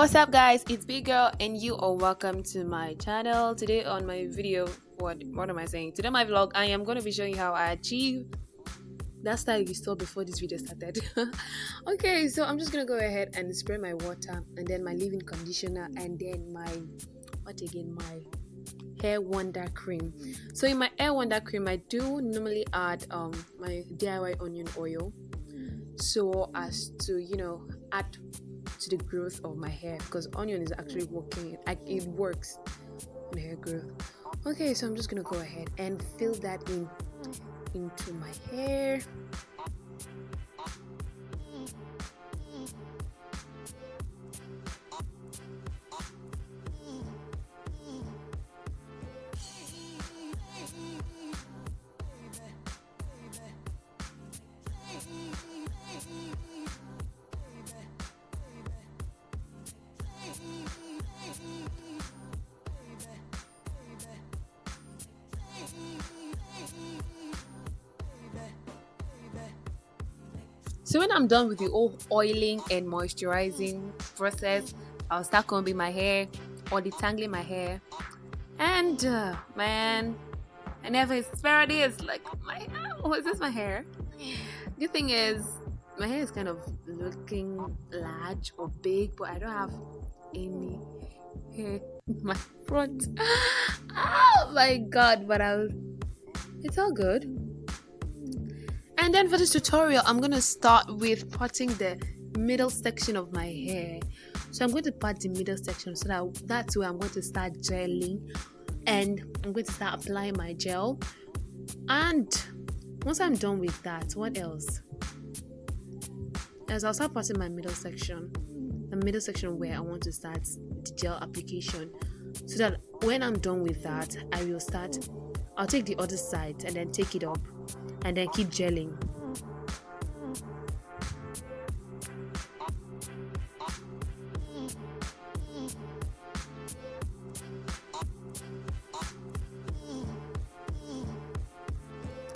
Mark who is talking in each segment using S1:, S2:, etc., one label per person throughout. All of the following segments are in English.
S1: What's up, guys? It's Beegirl and you are welcome to my channel. Today on my video, what am I saying? Today my vlog, I am going to be showing you how I achieve that style you saw before this video started. Okay, so I'm just going to go ahead and spray my water and then my leave-in conditioner and then my hair wonder cream. So in my hair wonder cream, I do normally add my DIY onion oil so as to add to the growth of my hair, because onion is actually working, it works in hair growth. Okay, so I'm just gonna go ahead and fill that into my hair. So when I'm done with the whole oiling and moisturizing process, I'll start combing my hair or detangling my hair. And man, I never expect this. Like, is this my hair? The thing is, my hair is kind of looking large or big, but I don't have any hair in my front. Oh my god, but it's all good. And then for this tutorial, I'm going to start with parting the middle section of my hair. So I'm going to part the middle section so that's where I'm going to start gelling, and I'm going to start applying my gel. And once I'm done with that, what else? As I'll start parting my middle section, the middle section where I want to start the gel application, so that when I'm done with that, I'll take the other side and then take it up and then keep gelling.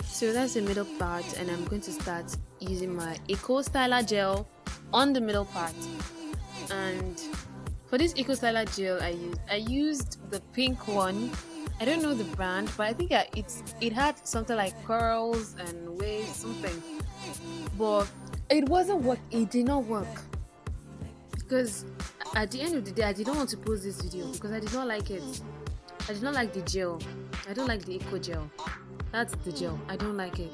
S1: So that's the middle part, and I'm going to start using my ecostyler gel on the middle part. And for this ecostyler gel, I used the pink one. I don't know the brand, but I think it had something like curls and waves, something. But it wasn't work. It did not work, because at the end of the day, I did not want to post this video because I did not like it. I did not like the gel. I don't like the eco gel. That's the gel. I don't like it.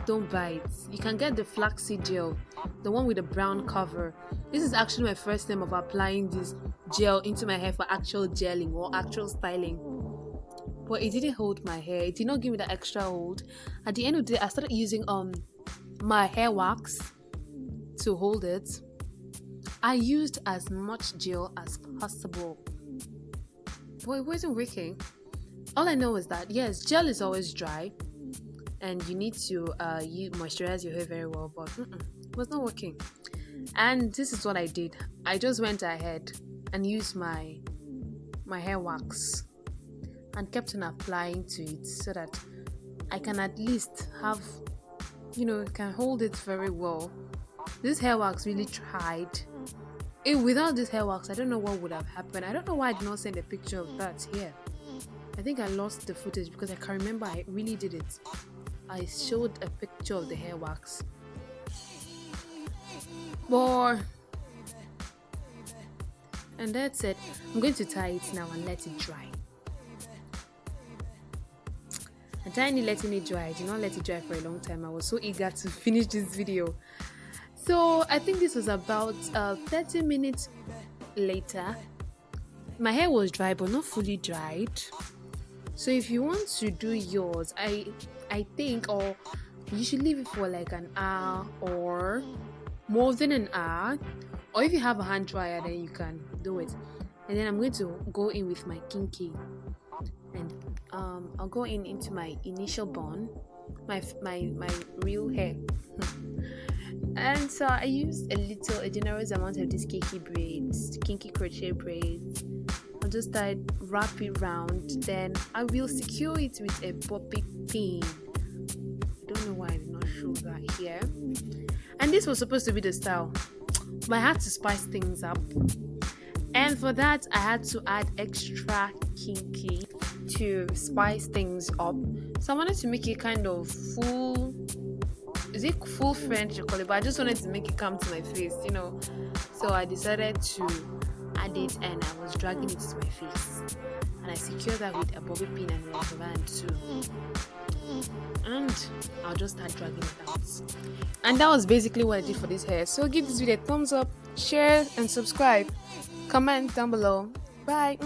S1: Don't buy it. You can get the flaxseed gel, the one with the brown cover. This is actually my first time of applying this gel into my hair for actual gelling or actual styling. But it didn't hold my hair. It did not give me that extra hold. At the end of the day, I started using my hair wax to hold it. I used as much gel as possible, but it wasn't working. All I know is that yes, gel is always dry, and you need to moisturize your hair very well. But it was not working. And this is what I did. I just went ahead and used my hair wax and kept on applying to it so that I can at least have, can hold it very well. This hair wax really tried. Without this hair wax, I don't know what would have happened. I don't know why I did not send a picture of that here. I think I lost the footage because I can't remember I really did it. I showed a picture of the hair wax. And that's it. I'm going to tie it now and let it dry. I'm tiny letting it dry. I did not let it dry for a long time. I was so eager to finish this video. So I think this was about 30 minutes later. My hair was dry but not fully dried. So if you want to do yours, I think, or you should leave it for like an hour or more than an hour. Or if you have a hand dryer, then you can do it. And then I'm going to go in with my kinky, and I'll go into my initial bun, my real hair. And so I used a generous amount of these kinky crochet braids. I'll just wrap it round, then I will secure it with a bobby pin. I don't know why I did not show that here. And this was supposed to be the style, but I had to spice things up. And for that, I had to add extra kinky to spice things up. So I wanted to make it kind of full. Is it full French you call it? But I just wanted to make it come to my face. So I decided to add it, and I was dragging it to my face. And I secured that with a bobby pin and rubber band too. And I'll just start dragging it out. And that was basically what I did for this hair. So give this video a thumbs up, share, and subscribe. Comment down below. Bye.